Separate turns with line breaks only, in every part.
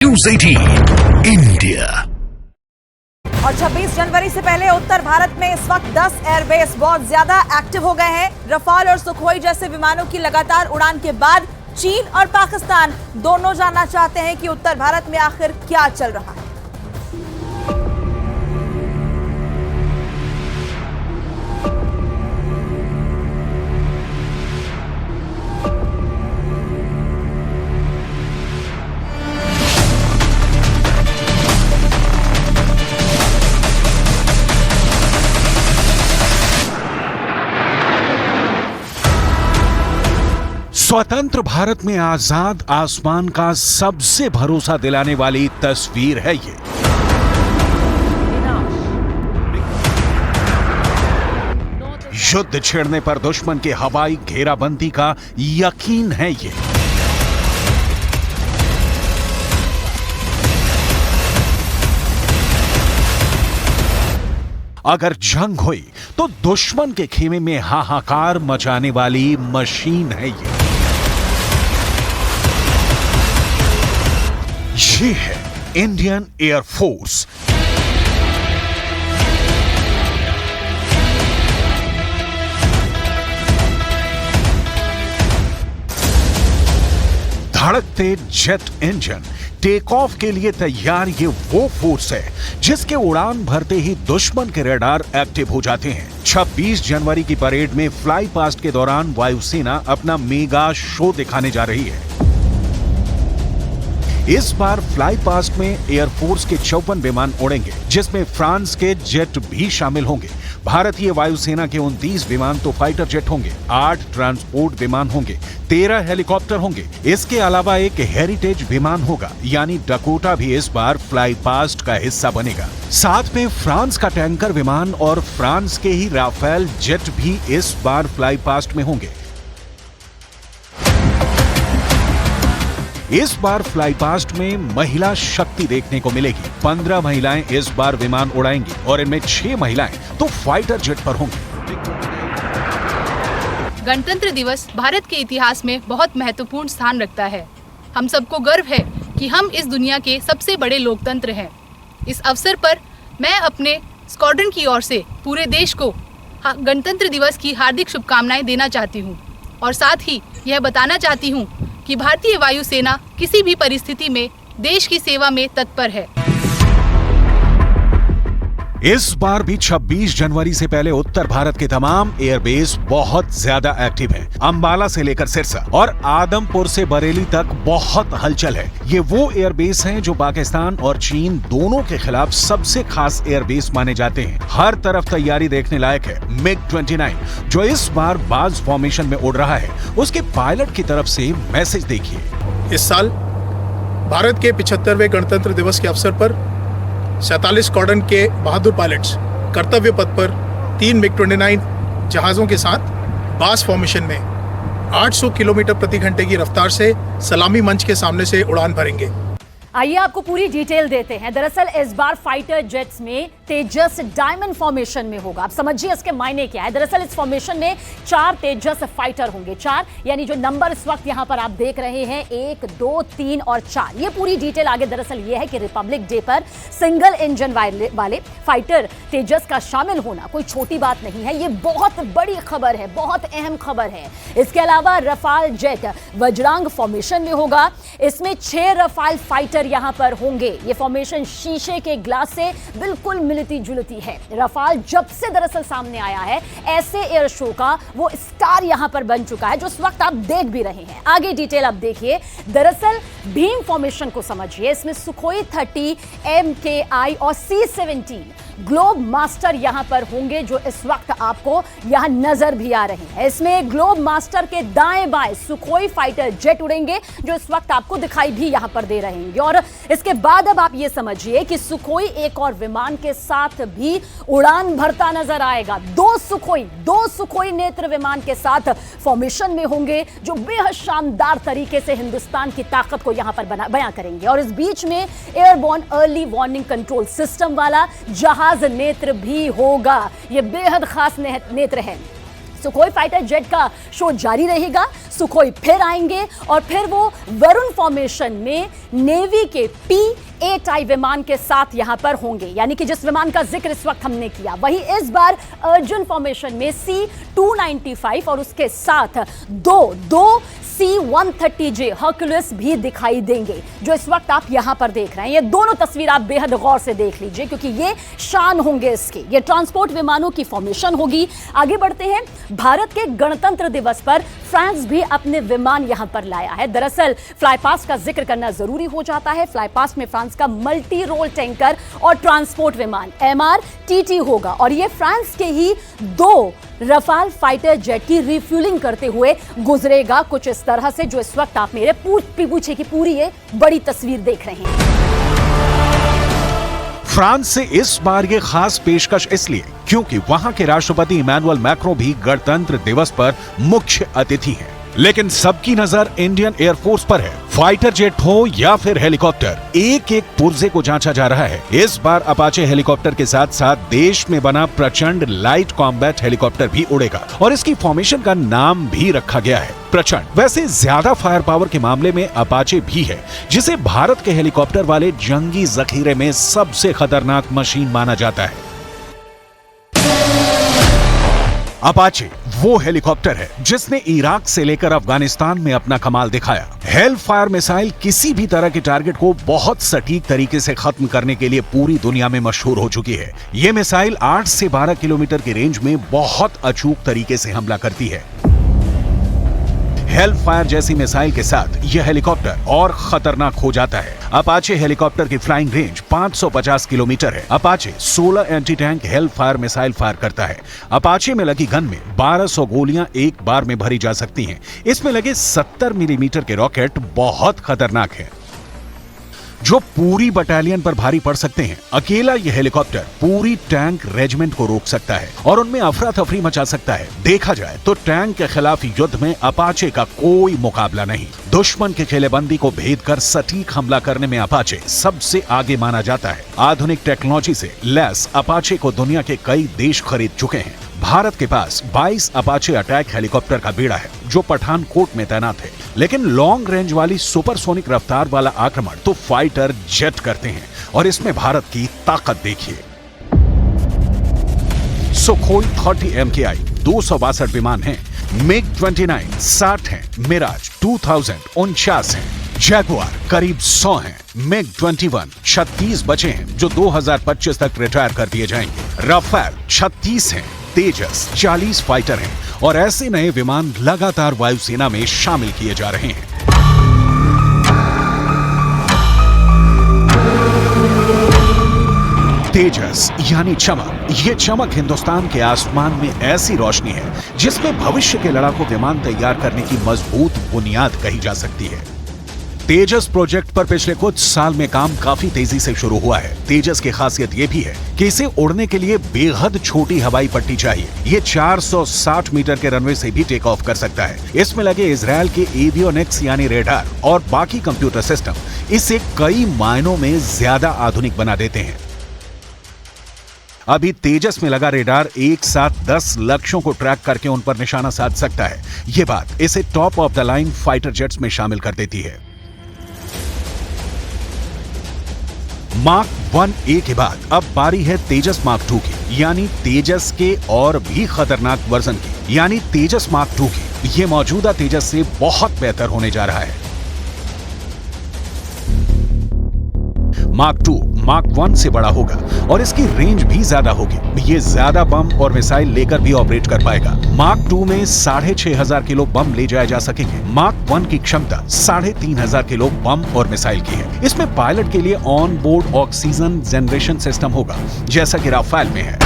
News 18 India.
और 26 जनवरी से पहले उत्तर भारत में इस वक्त 10 एयरबेस बहुत ज्यादा एक्टिव हो गए हैं। रफाल और सुखोई जैसे विमानों की लगातार उड़ान के बाद चीन और पाकिस्तान दोनों जानना चाहते हैं कि उत्तर भारत में आखिर क्या चल रहा है।
स्वतंत्र भारत में आजाद आसमान का सबसे भरोसा दिलाने वाली तस्वीर है ये। युद्ध छेड़ने पर दुश्मन के हवाई घेराबंदी का यकीन है ये। अगर जंग हुई तो दुश्मन के खेमे में हाहाकार मचाने वाली मशीन है ये। ये है इंडियन एयरफोर्स। धड़कते जेट इंजन टेक ऑफ के लिए तैयार ये वो फोर्स है जिसके उड़ान भरते ही दुश्मन के रडार एक्टिव हो जाते हैं। 26 जनवरी की परेड में फ्लाई पास्ट के दौरान वायुसेना अपना मेगा शो दिखाने जा रही है। इस बार फ्लाई पास्ट में एयरफोर्स के 54 विमान उड़ेंगे, जिसमें फ्रांस के जेट भी शामिल होंगे। भारतीय वायुसेना के 29 विमान तो फाइटर जेट होंगे, 8 ट्रांसपोर्ट विमान होंगे, 13 हेलीकॉप्टर होंगे। इसके अलावा एक हेरिटेज विमान होगा, यानी डकोटा भी इस बार फ्लाई पास्ट का हिस्सा बनेगा। साथ में फ्रांस का टैंकर विमान और फ्रांस के ही राफेल जेट भी इस बार फ्लाई पास्ट में होंगे। इस बार फ्लाई पास्ट में महिला शक्ति देखने को मिलेगी। 15 महिलाएं इस बार विमान उड़ाएंगी और इनमें 6 महिलाएं तो फाइटर जेट पर होंगी।
गणतंत्र दिवस भारत के इतिहास में बहुत महत्वपूर्ण स्थान रखता है। हम सबको गर्व है कि हम इस दुनिया के सबसे बड़े लोकतंत्र हैं। इस अवसर पर मैं अपने स्क्वाड्रन की ओर से पूरे देश को गणतंत्र दिवस की हार्दिक शुभकामनाएं देना चाहती हूं और साथ ही यह बताना चाहती हूं कि भारतीय वायुसेना किसी भी परिस्थिति में देश की सेवा में तत्पर है।
इस बार भी 26 जनवरी से पहले उत्तर भारत के तमाम एयरबेस बहुत ज्यादा एक्टिव हैं। अंबाला से लेकर सिरसा और आदमपुर से बरेली तक बहुत हलचल है। ये वो एयरबेस हैं जो पाकिस्तान और चीन दोनों के खिलाफ सबसे खास एयरबेस माने जाते हैं। हर तरफ तैयारी देखने लायक है। MiG-29 जो इस बार बाज फॉर्मेशन में उड़ रहा है, उसके पायलट की तरफ से मैसेज देखिए।
इस साल भारत के 75वें गणतंत्र दिवस के अवसर पर 47 स्क्वाड्रन के बहादुर पायलट्स कर्तव्य पथ पर 3 MiG-29 जहाज़ों के साथ बास फॉर्मेशन में 800 किलोमीटर प्रति घंटे की रफ्तार से सलामी मंच के सामने से उड़ान भरेंगे।
आइए आपको पूरी डिटेल देते हैं। दरअसल इस बार फाइटर जेट्स में तेजस डायमंड फॉर्मेशन में होगा। आप समझिए इसके मायने क्या है। दरअसल इस फॉर्मेशन में 4 तेजस फाइटर होंगे। 4 यानी जो नंबर इस वक्त यहां पर आप देख रहे हैं 1, 2, 3 और 4। ये पूरी डिटेल आगे दरअसल ये है कि रिपब्लिक डे पर सिंगल इंजन वाले फाइटर तेजस का शामिल होना कोई छोटी बात नहीं है। ये बहुत बड़ी खबर है, बहुत अहम खबर है। इसके अलावा रफाल जेट वज्रांग फॉर्मेशन में होगा। इसमें 6 रफाल फाइटर यहां पर होंगे। ये फॉर्मेशन शीशे के ग्लास से बिल्कुल मिलती जुलती है। रफाल जब से दरअसल सामने आया है, ऐसे एयर शो का वो स्टार यहां पर बन चुका है जो इस वक्त आप देख भी रहे हैं। आगे डिटेल अब देखिए। दरअसल भीम फॉर्मेशन को समझिए। इसमें सुखोई 30, MKI और C-17 ग्लोब मास्टर यहां पर होंगे जो इस वक्त आपको यहां नजर भी आ रहे हैं। इसमें ग्लोब मास्टर के दाएं बाएं सुखोई फाइटर जेट उड़ेंगे जो इस वक्त आपको दिखाई भी यहां पर दे रहे हैं। और इसके बाद अब आप ये समझिए कि सुखोई एक और विमान के साथ भी उड़ान भरता नजर आएगा। 2 सुखोई नेत्र विमान के साथ फॉर्मेशन में होंगे जो बेहद शानदार तरीके से हिंदुस्तान की ताकत को यहां पर बयां करेंगे। और इस बीच में airborne early warning control system वाला जहाज नेत्र भी होगा। यह बेहद खास नेत्र है। सुखोई फाइटर जेट का शो जारी रहेगा। सुखोई फिर आएंगे और फिर वो वरुण फॉर्मेशन में नेवी के P-8 टाइप विमान के साथ यहां पर होंगे, यानी कि जिस विमान का जिक्र इस वक्त हमने किया वही इस बार अर्जुन फॉर्मेशन में C-295 और उसके साथ दो C-130J हर्कुलस भी दिखाई देंगे, जो इस वक्त आप यहां पर देख रहे हैं। ये दोनों तस्वीर आप बेहद गौर से देख लीजिए क्योंकि ये शान होंगे इसके। ये ट्रांसपोर्ट विमानों की फॉर्मेशन होगी। आगे बढ़ते हैं। भारत के गणतंत्र दिवस पर फ्रांस भी अपने विमान यहां पर लाया है। दरअसल फ्लाईपास्ट का जिक्र करना जरूरी हो जाता है। फ्लाईपास्ट में फ्रांस का मल्टी रोल टैंकर और ट्रांसपोर्ट विमान MRTT होगा और ये फ्रांस के ही 2 रफाल फाइटर जेट की रिफ्यूलिंग करते हुए गुजरेगा, कुछ इस तरह से, जो इस वक्त आप मेरे पीछे की पूरी ये बड़ी तस्वीर देख रहे हैं।
फ्रांस से इस बार ये खास पेशकश इसलिए क्योंकि वहां के राष्ट्रपति इमैनुअल मैक्रों भी गणतंत्र दिवस पर मुख्य अतिथि हैं। लेकिन सबकी नजर इंडियन एयरफोर्स पर है। फाइटर जेट हो या फिर हेलीकॉप्टर, एक एक पुर्जे को जांचा जा रहा है। इस बार अपाचे हेलीकॉप्टर के साथ साथ देश में बना प्रचंड लाइट कॉम्बैट हेलीकॉप्टर भी उड़ेगा और इसकी फॉर्मेशन का नाम भी रखा गया है प्रचंड। वैसे ज्यादा फायर पावर के मामले में अपाचे भी है, जिसे भारत के हेलीकॉप्टर वाले जंगी जखीरे में सबसे खतरनाक मशीन माना जाता है। अपाचे वो हेलीकॉप्टर है जिसने इराक से लेकर अफगानिस्तान में अपना कमाल दिखाया। हेल फायर मिसाइल किसी भी तरह के टारगेट को बहुत सटीक तरीके से खत्म करने के लिए पूरी दुनिया में मशहूर हो चुकी है। ये मिसाइल 8 से 12 किलोमीटर की रेंज में बहुत अचूक तरीके से हमला करती है। हेल फायर जैसी मिसाइल के साथ यह हेलीकॉप्टर और खतरनाक हो जाता है। अपाचे हेलीकॉप्टर की फ्लाइंग रेंज 550 किलोमीटर है। Apache 16 anti tank hello fire missile fire करता है। अपाचे में लगी गन में 1200 गोलियां एक बार में भरी जा सकती हैं। इसमें लगे 70 मिलीमीटर के रॉकेट बहुत खतरनाक है, जो पूरी बटालियन पर भारी पड़ सकते हैं। अकेला यह हेलीकॉप्टर पूरी टैंक रेजिमेंट को रोक सकता है और उनमें अफरा तफरी मचा सकता है। देखा जाए तो टैंक के खिलाफ युद्ध में अपाचे का कोई मुकाबला नहीं। दुश्मन के किलेबंदी को भेद कर सटीक हमला करने में अपाचे सबसे आगे माना जाता है। आधुनिक टेक्नोलॉजी से लैस अपाचे को दुनिया के कई देश खरीद चुके हैं। भारत के पास 22 अपाचे अटैक हेलीकॉप्टर का बेड़ा है जो पठानकोट में तैनात है, लेकिन लॉन्ग रेंज वाली सुपरसोनिक रफ्तार वाला आक्रमण तो फाइटर जेट करते हैं और इसमें भारत की ताकत देखिए। सुखोई 30 MKI 262 विमान हैं, MiG-29 60 हैं, मिराज 2000 49 हैं, जैगुआर करीब 100 हैं, MiG-21 36 बचे हैं जो 2025 तक रिटायर कर दिए जाएंगे, राफेल 36 हैं, तेजस 40 फाइटर हैं और ऐसे नए विमान लगातार वायुसेना में शामिल किए जा रहे हैं। तेजस यानी चमक। ये चमक हिंदुस्तान के आसमान में ऐसी रोशनी है जिसमें भविष्य के लड़ाकू विमान तैयार करने की मजबूत बुनियाद कही जा सकती है। तेजस प्रोजेक्ट पर पिछले कुछ साल में काम काफी तेजी से शुरू हुआ है। तेजस की खासियत यह भी है कि इसे उड़ने के लिए बेहद छोटी हवाई पट्टी चाहिए। ये 460 मीटर के रनवे से भी टेक ऑफ कर सकता है। इसमें लगे इजरायल के एवियोनिक्स यानी रेडार और बाकी कंप्यूटर सिस्टम इसे कई मायनों में ज्यादा आधुनिक बना देते हैं। अभी तेजस में लगा रेडार एक साथ 10 लक्ष्यों को ट्रैक करके उन पर निशाना साध सकता है। यह बात इसे top of the line fighter jets में शामिल कर देती है। मार्क 1A के बाद अब बारी है तेजस मार्क 2 की, यानी तेजस के और भी खतरनाक वर्जन की, यानी तेजस मार्क 2 की। ये मौजूदा तेजस से बहुत बेहतर होने जा रहा है। मार्क 2 मार्क 1 से बड़ा होगा और इसकी रेंज भी ज्यादा होगी। ये ज्यादा बम और मिसाइल लेकर भी ऑपरेट कर पाएगा। मार्क 2 में 6500 किलो बम ले जाए जा सकेंगे। मार्क 1 की क्षमता 3500 किलो बम और मिसाइल की है। इसमें पायलट के लिए on board oxygen generation system होगा, जैसा कि राफेल में है।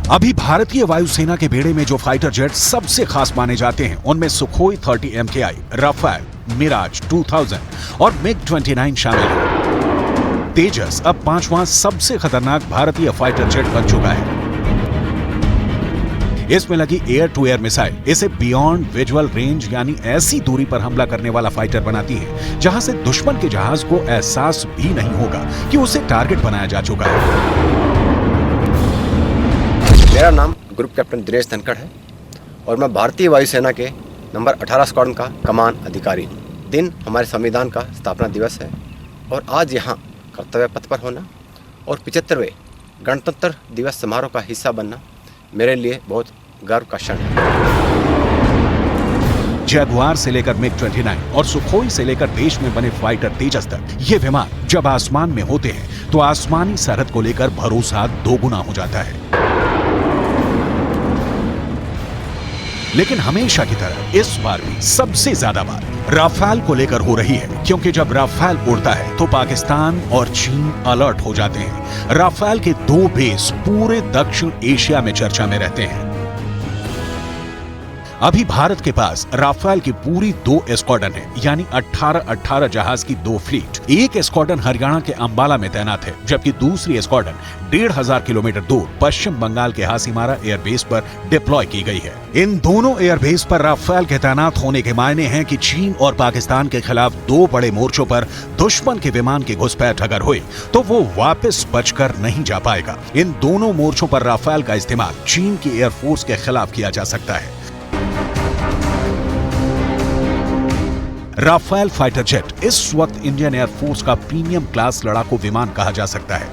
अभी भारतीय वायुसेना के बेड़े में जो फाइटर जेट सबसे खास माने जाते हैं उनमें सुखोई 30 MKI, राफेल, मिराज 2000 और MiG-29 शामिल है। तेजस अब 5वां सबसे खतरनाक भारतीय फाइटर जेट बन चुका है। इसमें लगी एयर टू एयर मिसाइल इसे बियॉन्ड विजुअल रेंज यानी ऐसी दूरी पर हमला करने वाला फाइटर बनाती है जहां से दुश्मन के जहाज को एहसास भी नहीं होगा कि उसे टारगेट बनाया जा चुका है।
मेरा नाम ग्रुप कैप्टन दिनेश धनखड़ है और मैं भारतीय वायुसेना के नंबर 18 स्क्वाड्रन का कमान अधिकारी हूँ। दिन हमारे संविधान का स्थापना दिवस है और आज यहाँ कर्तव्य पथ पर होना और 75वें गणतंत्र दिवस समारोह का हिस्सा बनना मेरे लिए बहुत गर्व का क्षण है।
जगुआर से लेकर MiG-29 और सुखोई से लेकर देश में बने फाइटर तेजस तक ये विमान जब आसमान में होते हैं तो आसमानी सरहद को लेकर भरोसा दोगुना हो जाता है। लेकिन हमेशा की तरह इस बार भी सबसे ज्यादा बात राफेल को लेकर हो रही है, क्योंकि जब राफेल उड़ता है तो पाकिस्तान और चीन अलर्ट हो जाते हैं। राफेल के 2 बेस पूरे दक्षिण एशिया में चर्चा में रहते हैं। अभी भारत के पास राफेल की पूरी 2 स्क्वाड्रन है, यानी 18 जहाज की 2 फ्लीट। एक स्क्वाड्रन हरियाणा के अंबाला में तैनात है, जबकि दूसरी स्क्वाड्रन 1500 किलोमीटर दूर पश्चिम बंगाल के हासीमारा एयरबेस पर डिप्लॉय की गई है। इन दोनों एयरबेस पर राफेल के तैनात होने के मायने हैं कि चीन और पाकिस्तान के खिलाफ 2 बड़े मोर्चों पर दुश्मन के विमान की घुसपैठ अगर हुई तो वो वापस बचकर नहीं जा पाएगा। इन दोनों मोर्चों पर राफेल का इस्तेमाल चीन की एयरफोर्स के खिलाफ किया जा सकता है। राफेल फाइटर जेट इस वक्त इंडियन एयरफोर्स का प्रीमियम क्लास लड़ाकू विमान कहा जा सकता है।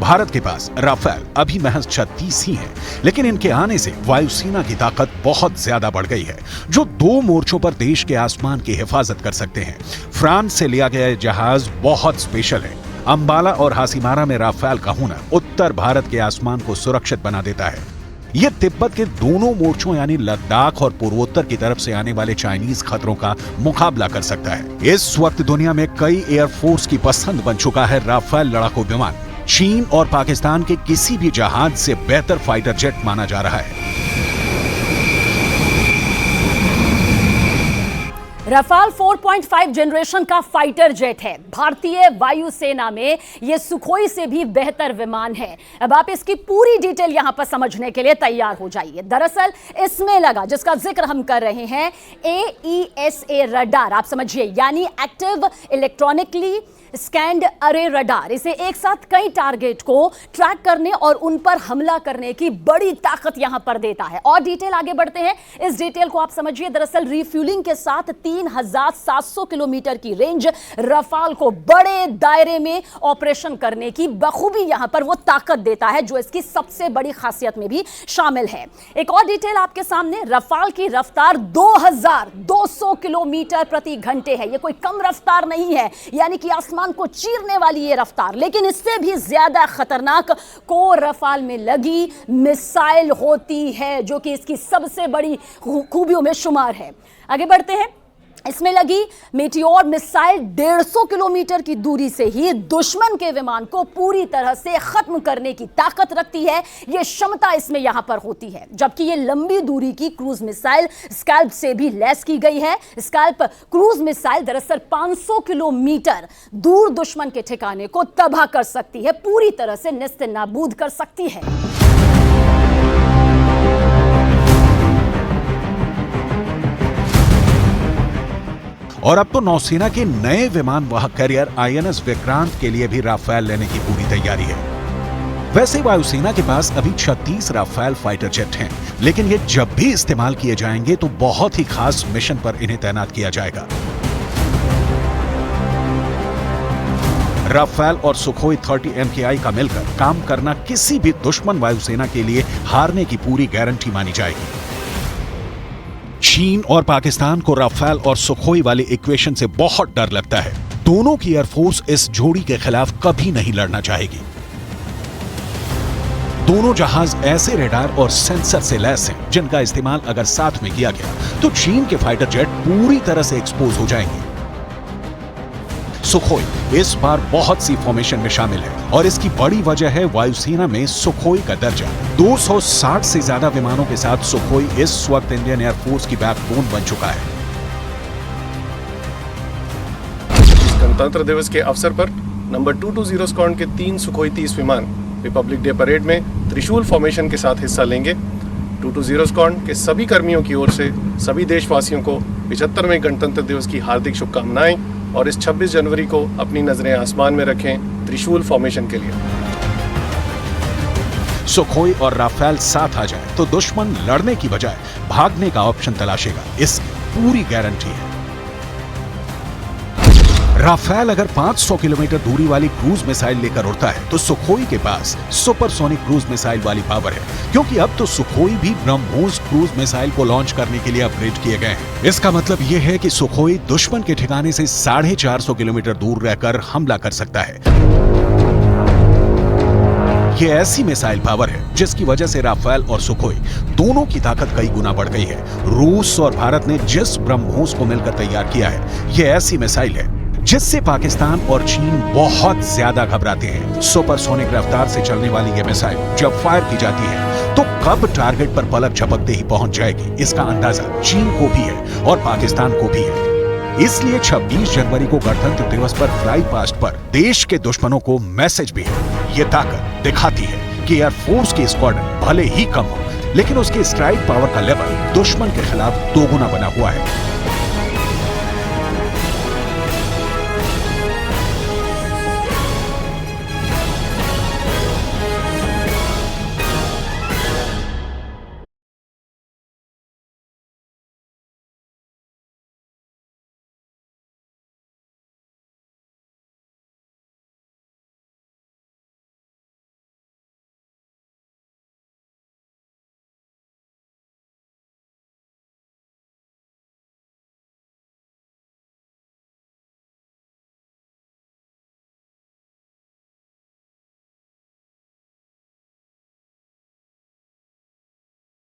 भारत के पास राफेल अभी महज 36 ही हैं, लेकिन इनके आने से वायुसेना की ताकत बहुत ज्यादा बढ़ गई है, जो 2 मोर्चों पर देश के आसमान की हिफाजत कर सकते हैं। फ्रांस से लिया गया जहाज बहुत स्पेशल है। अंबाला और हासीमारा में राफेल का होना उत्तर भारत के आसमान को सुरक्षित बना देता है। यह तिब्बत के दोनों मोर्चों यानी लद्दाख और पूर्वोत्तर की तरफ से आने वाले चाइनीज खतरों का मुकाबला कर सकता है। इस वक्त दुनिया में कई एयरफोर्स की पसंद बन चुका है राफेल लड़ाकू विमान। चीन और पाकिस्तान के किसी भी जहाज से बेहतर फाइटर जेट माना जा रहा है।
राफेल 4.5 जनरेशन का फाइटर जेट है। भारतीय वायुसेना में यह सुखोई से भी बेहतर विमान है। अब आप इसकी पूरी डिटेल यहां पर समझने के लिए तैयार हो जाइए। दरअसल इसमें लगा, जिसका जिक्र हम कर रहे हैं, AESA रडार, आप समझिए, यानी एक्टिव इलेक्ट्रॉनिकली स्कैन्ड अरे रडार। इसे एक साथ कई टारगेट को ट्रैक करने और उन पर हमला करने की बड़ी ताकत यहां पर देता है। और डिटेल आगे बढ़ते हैं, इस डिटेल को आप समझिए। दरअसल रिफ्यूलिंग के साथ 3700 किलोमीटर की रेंज राफेल को बड़े दायरे में ऑपरेशन करने की बखूबी यहां पर वो ताकत देता है, जो इसकी सबसे बड़ी खासियत में भी शामिल है। एक और डिटेल आपके सामने, राफेल की रफ्तार 2200 किलोमीटर प्रति घंटे है। यह कोई कम रफ्तार नहीं है, यानी कि आसमान को चीरने वाली ये रफ्तार। लेकिन इससे भी ज्यादा खतरनाक को राफेल में लगी मिसाइल होती है, जो कि इसकी सबसे बड़ी खूबियों में शुमार है। आगे बढ़ते हैं, इसमें लगी मेटियोर मिसाइल 150 किलोमीटर की दूरी से ही दुश्मन के विमान को पूरी तरह से खत्म करने की ताकत रखती है। यह क्षमता इसमें यहां पर होती है। जबकि यह लंबी दूरी की क्रूज मिसाइल स्कैल्प से भी लैस की गई है। स्कैल्प क्रूज मिसाइल दरअसल 500 किलोमीटर दूर दुश्मन के ठिकाने को तबाह कर सकती है, पूरी तरह से नेस्त नाबूद कर सकती है।
और अब तो नौसेना के नए विमान वाहक कैरियर INS विक्रांत के लिए भी राफेल लेने की पूरी तैयारी है। वैसे वायुसेना के पास अभी 36 राफेल फाइटर जेट हैं, लेकिन ये जब भी इस्तेमाल किए जाएंगे तो बहुत ही खास मिशन पर इन्हें तैनात किया जाएगा। राफेल और सुखोई 30 MKI का मिलकर काम करना किसी भी दुश्मन वायुसेना के लिए हारने की पूरी गारंटी मानी जाएगी। चीन और पाकिस्तान को राफेल और सुखोई वाले इक्वेशन से बहुत डर लगता है। दोनों की एयरफोर्स इस जोड़ी के खिलाफ कभी नहीं लड़ना चाहेगी। दोनों जहाज ऐसे रेडार और सेंसर से लैस हैं, जिनका इस्तेमाल अगर साथ में किया गया तो चीन के फाइटर जेट पूरी तरह से एक्सपोज हो जाएंगे। सुखोई इस बार बहुत सी फॉर्मेशन में शामिल है और इसकी बड़ी वजह है वायुसेना में सुखोई का दर्जा। 260 से ज्यादा विमानों के साथ सुखोई इस वक्त इंडियन एयरफोर्स की बैकबोन बन चुका है।
गणतंत्र दिवस के अवसर पर नंबर 220 स्क्वाड्रन के 3 सुखोई 30 विमान रिपब्लिक डे परेड में त्रिशूल फॉर्मेशन के साथ हिस्सा लेंगे। 220 स्क्वाड्रन के सभी कर्मियों की ओर से सभी देशवासियों को 75वें गणतंत्र दिवस की हार्दिक शुभकामनाएं और इस 26 जनवरी को अपनी नजरें आसमान में रखें त्रिशूल फॉर्मेशन के लिए।
सुखोई और राफेल साथ आ जाए तो दुश्मन लड़ने की बजाय भागने का ऑप्शन तलाशेगा, इसकी पूरी गारंटी है। राफेल अगर 500 किलोमीटर दूरी वाली क्रूज मिसाइल लेकर उड़ता है तो सुखोई के पास सुपरसोनिक क्रूज मिसाइल वाली पावर है, क्योंकि अब तो सुखोई भी ब्रह्मोस क्रूज मिसाइल को लॉन्च करने के लिए अपग्रेड किए गए हैं। इसका मतलब यह है कि सुखोई दुश्मन के ठिकाने से 450 किलोमीटर दूर रहकर हमला कर सकता है। ये ऐसी मिसाइल पावर है जिसकी वजह से राफेल और सुखोई दोनों की ताकत कई गुना बढ़ गई है। रूस और भारत ने जिस ब्रह्मोस को मिलकर तैयार किया है, ये ऐसी मिसाइल है जिससे पाकिस्तान और चीन बहुत ज्यादा घबराते हैं। सुपरसोनिक रफ्तार से चलने वाली ये मिसाइल जब फायर की जाती है तो कब टारगेट पर पलक झपकते ही पहुंच जाएगी, इसका अंदाजा चीन को भी है और पाकिस्तान को भी है। इसलिए 26 जनवरी को गणतंत्र दिवस पर फ्लाई पास्ट पर देश के दुश्मनों को मैसेज भी है। ये ताकत दिखाती है कि एयरफोर्स की स्क्वाड्रन भले ही कम हो, लेकिन उसके स्ट्राइक पावर का लेवल दुश्मन के खिलाफ दोगुना बना हुआ है।